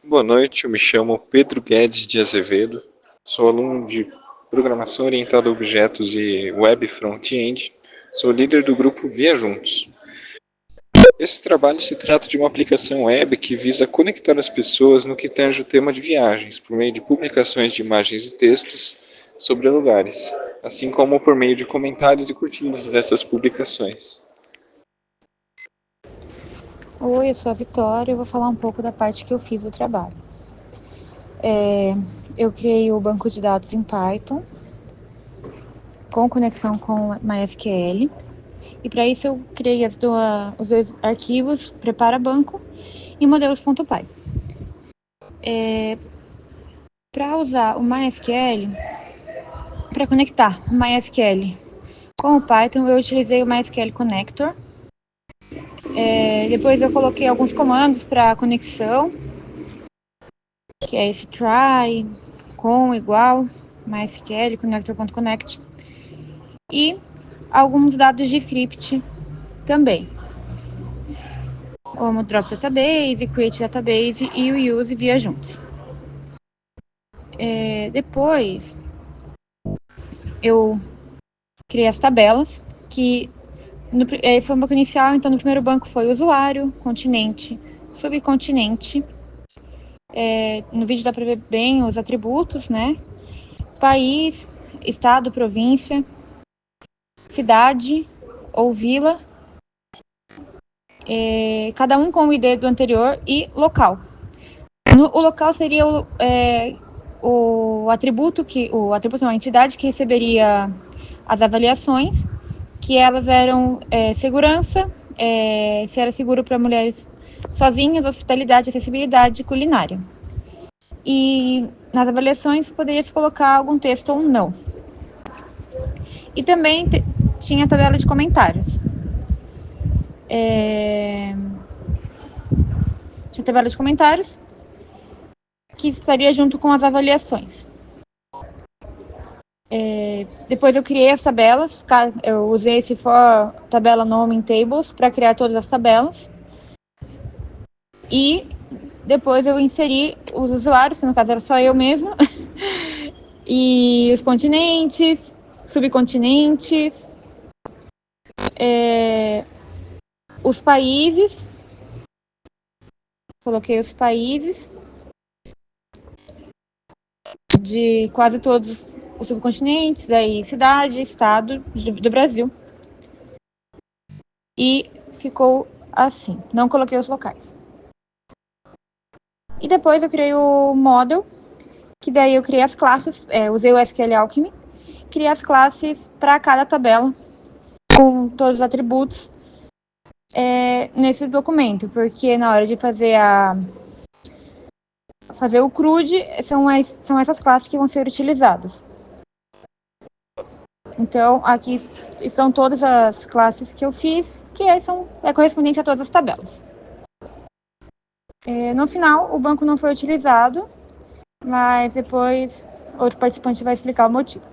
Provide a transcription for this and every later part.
Boa noite, eu me chamo Pedro Guedes de Azevedo, sou aluno de Programação Orientada a Objetos e Web Front-End, sou líder do grupo Via Juntos. Esse trabalho se trata de uma aplicação web que visa conectar as pessoas no que tange o tema de viagens, por meio de publicações de imagens e textos sobre lugares, assim como por meio de comentários e curtidas dessas publicações. Oi, eu sou a Vitória e eu vou falar um pouco da parte que eu fiz do trabalho. Eu criei o banco de dados em Python, com conexão com MySQL, e para isso eu criei os dois arquivos, prepara banco e modelos.py. Para usar o MySQL, para conectar o MySQL com o Python, eu utilizei o MySQL Connector. Depois eu coloquei alguns comandos para conexão, que é esse try, com, igual, MySQL, connector.connect, e alguns dados de script também, como drop database, create database e o use via juntos. Depois eu criei as tabelas, que foi um banco inicial, então no primeiro banco foi usuário, continente, subcontinente. No vídeo dá para ver bem os atributos, né? País, estado, província, cidade ou vila, cada um com o ID do anterior, e local. O local seria o atributo não, a entidade que receberia as avaliações, que elas eram segurança, se era seguro para mulheres sozinhas, hospitalidade, acessibilidade, culinária. E nas avaliações poderia se colocar algum texto ou não. E também tinha a tabela de comentários. Tinha a tabela de comentários que estaria junto com as avaliações. Depois eu criei as tabelas, eu usei esse for tabela nome in tables para criar todas as tabelas. E depois eu inseri os usuários, que no caso era só eu mesma, e os continentes, subcontinentes, os países, coloquei os países de quase todos os subcontinentes, daí cidade, estado do Brasil. E ficou assim, não coloquei os locais. E depois eu criei o model, que daí eu criei as classes, usei o SQL Alchemy, criei as classes para cada tabela, com todos os atributos nesse documento, porque na hora de fazer o CRUD, são essas classes que vão ser utilizadas. Então, aqui estão todas as classes que eu fiz, que é correspondente a todas as tabelas. No final, o banco não foi utilizado, mas depois outro participante vai explicar o motivo.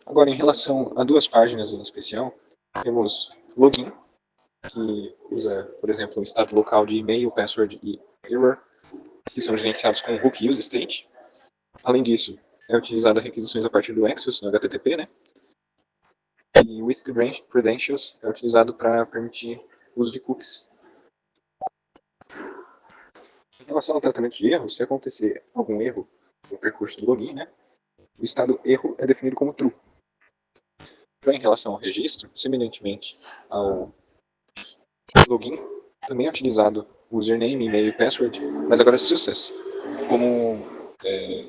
Agora, em relação a duas páginas em especial, temos login, que usa, por exemplo, o estado local de e-mail, password e error, que são gerenciados com hook use state. Além disso, é utilizada requisições a partir do Axios no HTTP, né? E with credentials é utilizado para permitir o uso de cookies. Em relação ao tratamento de erro, se acontecer algum erro no percurso do login, né, o estado erro é definido como true. Já em relação ao registro, semelhantemente ao login, também é utilizado o username, e-mail e password, mas agora success, como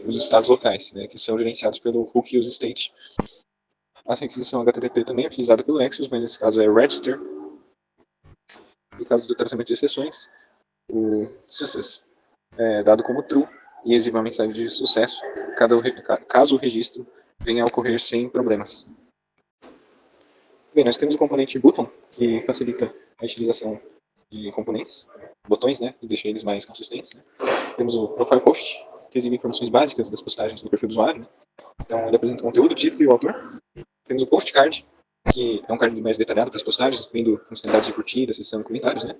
os estados locais, né, que são gerenciados pelo hook use state. A requisição HTTP também é utilizada pelo Axios, mas nesse caso é register. No caso do tratamento de exceções, o success é dado como true e exibe uma mensagem de sucesso caso o registro venha a ocorrer sem problemas. Bem, nós temos o componente button, que facilita a utilização de componentes, botões, né, e deixa eles mais consistentes. Né? Temos o profile post, que exibe informações básicas das postagens do perfil do usuário. Né? Então, ele apresenta o conteúdo, o título e o autor. Temos o postcard, que é um card mais detalhado para as postagens, incluindo funcionalidades de curtida, sessão e comentários. Né?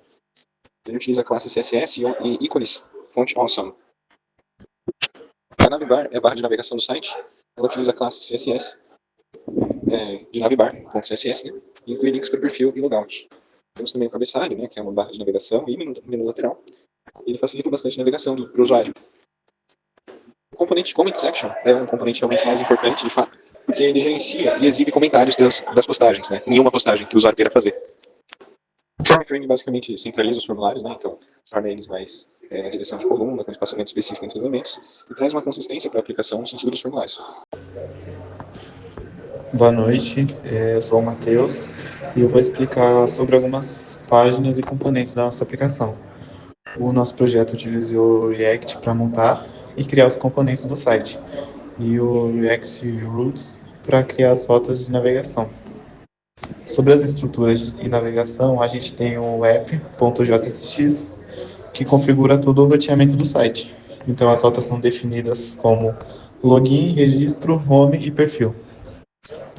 Ele utiliza a classe CSS e ícones Font Awesome. A Navbar é a barra de navegação do site. Ela utiliza a classe CSS de Navbar.css, né? E inclui links para perfil e logout. Temos também o cabeçalho, né, que é uma barra de navegação e menu lateral. Ele facilita bastante a navegação para o usuário. O componente Comment Section é um componente realmente mais importante, de fato, porque ele gerencia e exibe comentários das postagens, né, em uma postagem que o usuário queira fazer. O Form Frame basicamente centraliza os formulários, né, então torna eles mais a direção de coluna, com espaçamento específico entre os elementos, e traz uma consistência para a aplicação no sentido dos formulários. Boa noite, eu sou o Matheus e eu vou explicar sobre algumas páginas e componentes da nossa aplicação. O nosso projeto utilizou o React para montar e criar os componentes do site e o React Routes para criar as rotas de navegação. Sobre as estruturas e navegação, a gente tem o app.jsx que configura todo o roteamento do site. Então as rotas são definidas como login, registro, home e perfil.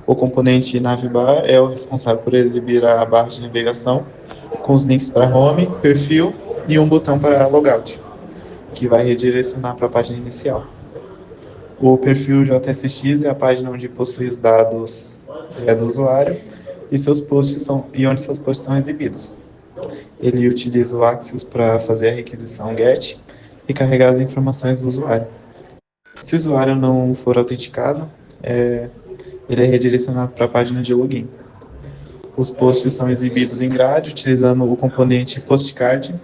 O componente Navbar é o responsável por exibir a barra de navegação com os links para home, perfil e um botão para logout, que vai redirecionar para a página inicial. O perfil JSX é a página onde possui os dados do usuário e onde seus posts são exibidos. Ele utiliza o Axios para fazer a requisição GET e carregar as informações do usuário. Se o usuário não for autenticado, ele é redirecionado para a página de login. Os posts são exibidos em grade, utilizando o componente postcard,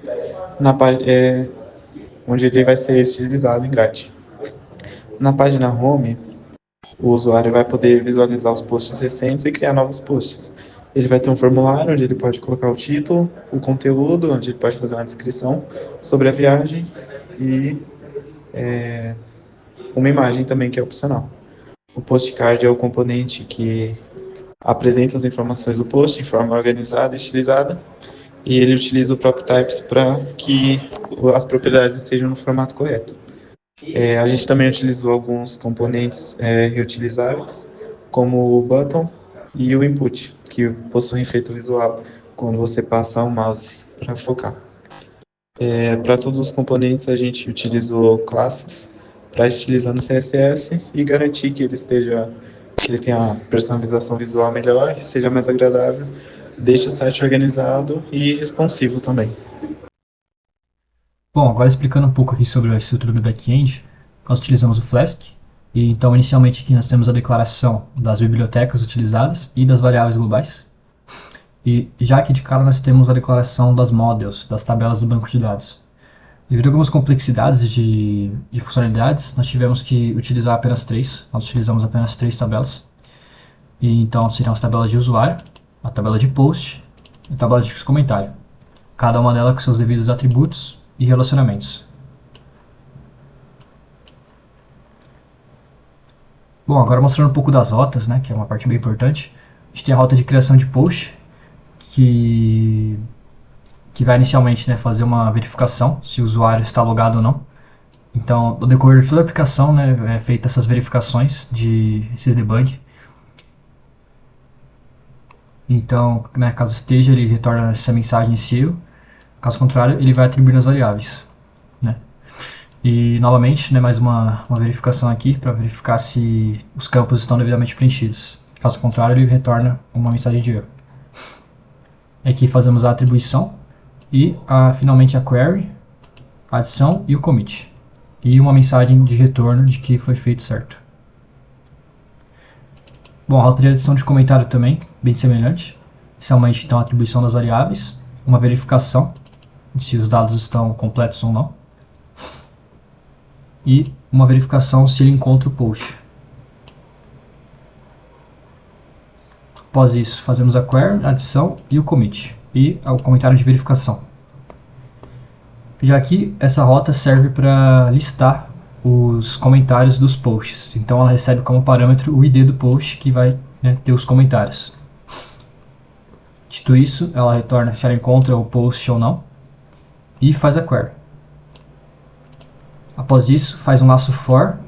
onde ele vai ser estilizado em grade. Na página home, o usuário vai poder visualizar os posts recentes e criar novos posts. Ele vai ter um formulário onde ele pode colocar o título, o conteúdo, onde ele pode fazer uma descrição sobre a viagem e uma imagem também, que é opcional. O postcard é o componente que apresenta as informações do post em forma organizada e estilizada, e ele utiliza o PropTypes para que as propriedades estejam no formato correto. A gente também utilizou alguns componentes reutilizáveis, como o button e o input, que possuem efeito visual quando você passa o mouse para focar. Para todos os componentes a gente utilizou classes para estilizar no CSS e garantir que ele tenha uma personalização visual melhor e seja mais agradável, deixe o site organizado e responsivo também. Bom, agora explicando um pouco aqui sobre a estrutura do back-end, nós utilizamos o Flask, e então inicialmente aqui nós temos a declaração das bibliotecas utilizadas e das variáveis globais, e já aqui de cara nós temos a declaração das models, das tabelas do banco de dados. Devido a algumas complexidades de funcionalidades, nós tivemos que utilizar apenas nós utilizamos apenas 3 tabelas, e então seriam as tabelas de usuário, a tabela de post e a tabela de comentário, cada uma delas com seus devidos atributos e relacionamentos. Bom, agora mostrando um pouco das rotas, né, que é uma parte bem importante. A gente tem a rota de criação de post, que vai inicialmente, né, fazer uma verificação se o usuário está logado ou não. Então, no decorrer de toda a aplicação, né, é feita essas verificações esses debug. Então, né, caso esteja, ele retorna essa mensagem se erro. Caso contrário, ele vai atribuir as variáveis, né? E novamente, né, mais uma verificação aqui para verificar se os campos estão devidamente preenchidos. Caso contrário, ele retorna uma mensagem de erro. Aqui fazemos a atribuição e finalmente a query, a adição e o commit. E uma mensagem de retorno de que foi feito certo. Bom, a rota de adição de comentário também, bem semelhante. Inicialmente, então, a atribuição das variáveis, uma verificação de se os dados estão completos ou não, e uma verificação se ele encontra o post. Após isso, fazemos a query, a adição e o commit, e o comentário de verificação. Já aqui, essa rota serve para listar os comentários dos posts, então ela recebe como parâmetro o ID do post que vai, né, ter os comentários. Dito isso, ela retorna se ela encontra o post ou não, e faz a query. Após isso, faz um laço for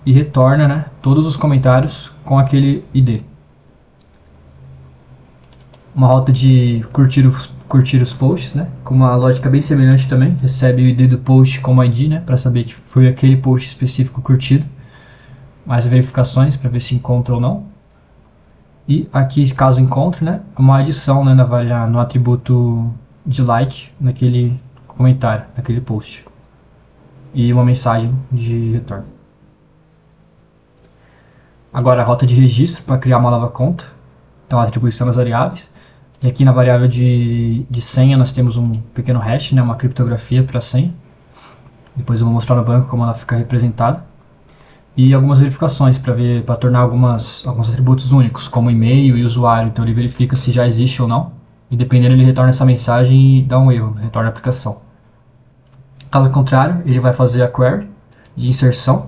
e retorna, né, todos os comentários com aquele ID. uma rota de curtir os posts, né? Com uma lógica bem semelhante também. Recebe o ID do post como ID, né? Para saber que foi aquele post específico curtido. Mais verificações para ver se encontra ou não. E aqui, caso encontre, né? Uma adição, né? No atributo de like naquele comentário, naquele post. E uma mensagem de retorno. Agora a rota de registro para criar uma nova conta. Então a atribuição das variáveis. E aqui na variável de senha nós temos um pequeno hash, né, uma criptografia para a senha. Depois eu vou mostrar no banco como ela fica representada. E algumas verificações para tornar alguns atributos únicos, como e-mail e usuário. Então ele verifica se já existe ou não. E dependendo ele retorna essa mensagem e dá um erro, retorna a aplicação. Caso contrário, ele vai fazer a query de inserção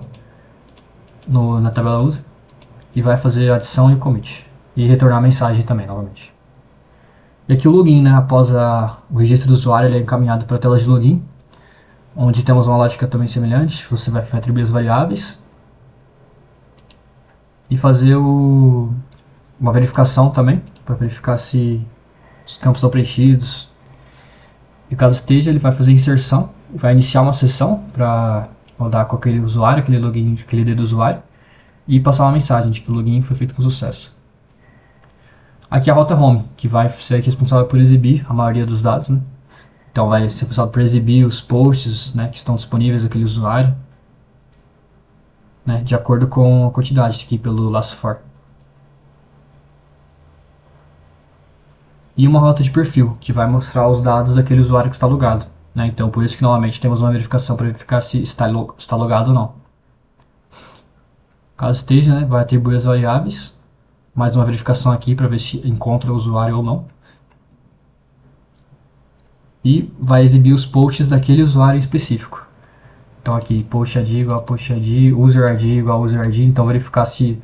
na tabela user e vai fazer a adição e o commit. E retornar a mensagem também, novamente. E aqui o login, né? Após o registro do usuário, ele é encaminhado para a tela de login, onde temos uma lógica também semelhante. Você vai atribuir as variáveis e fazer uma verificação também, para verificar se os campos estão preenchidos. E caso esteja, ele vai fazer inserção, vai iniciar uma sessão para rodar com aquele usuário, aquele login, aquele ID do usuário, e passar uma mensagem de que o login foi feito com sucesso. Aqui é a rota home, que vai ser responsável por exibir a maioria dos dados, né? Então vai ser responsável por exibir os posts, né, que estão disponíveis naquele usuário, né, de acordo com a quantidade aqui pelo laço for. E uma rota de perfil, que vai mostrar os dados daquele usuário que está logado, né? Então por isso que normalmente temos uma verificação para verificar se está logado ou não. Caso esteja, né, vai atribuir as variáveis, mais uma verificação aqui para ver se encontra o usuário ou não. E vai exibir os posts daquele usuário específico. Então aqui, post ID igual a post ID, user ID igual a user ID, então verificar se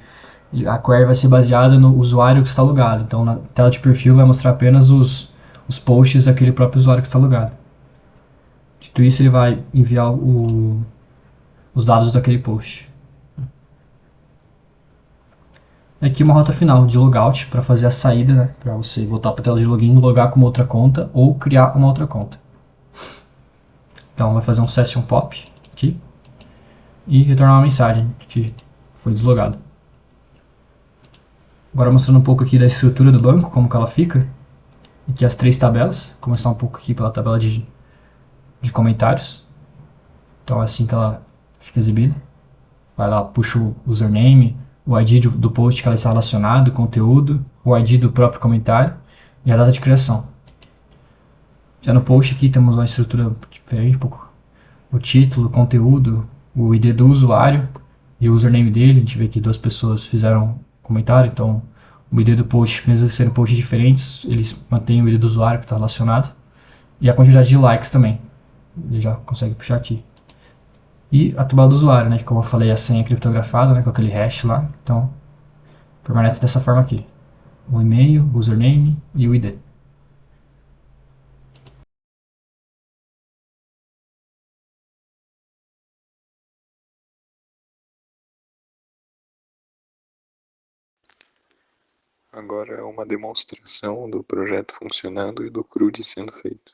a query vai ser baseada no usuário que está logado. Então na tela de perfil vai mostrar apenas os posts daquele próprio usuário que está logado. Dito isso, ele vai enviar os dados daquele post. Aqui uma rota final de logout para fazer a saída, né, para você voltar para a tela de login, logar com uma outra conta ou criar uma outra conta. Então vai fazer um session pop aqui e retornar uma mensagem que foi deslogado. Agora mostrando um pouco aqui da estrutura do banco, como que ela fica. Aqui as três tabelas. Vou começar um pouco aqui pela tabela de comentários. Então é assim que ela fica exibida. Vai lá, puxa o username, o ID do post que ela está relacionado, o conteúdo, o ID do próprio comentário e a data de criação. Já no post aqui temos uma estrutura diferente, um pouco. O título, o conteúdo, o ID do usuário e o username dele. A gente vê que duas pessoas fizeram comentário, então o ID do post, mesmo sendo posts diferentes, eles mantêm o ID do usuário que está relacionado. E a quantidade de likes também. Ele já consegue puxar aqui. E a tabela do usuário, né, que como eu falei, a senha é criptografada, né, com aquele hash lá. Então, permanece dessa forma aqui. O e-mail, o username e o ID. Agora é uma demonstração do projeto funcionando e do CRUD sendo feito.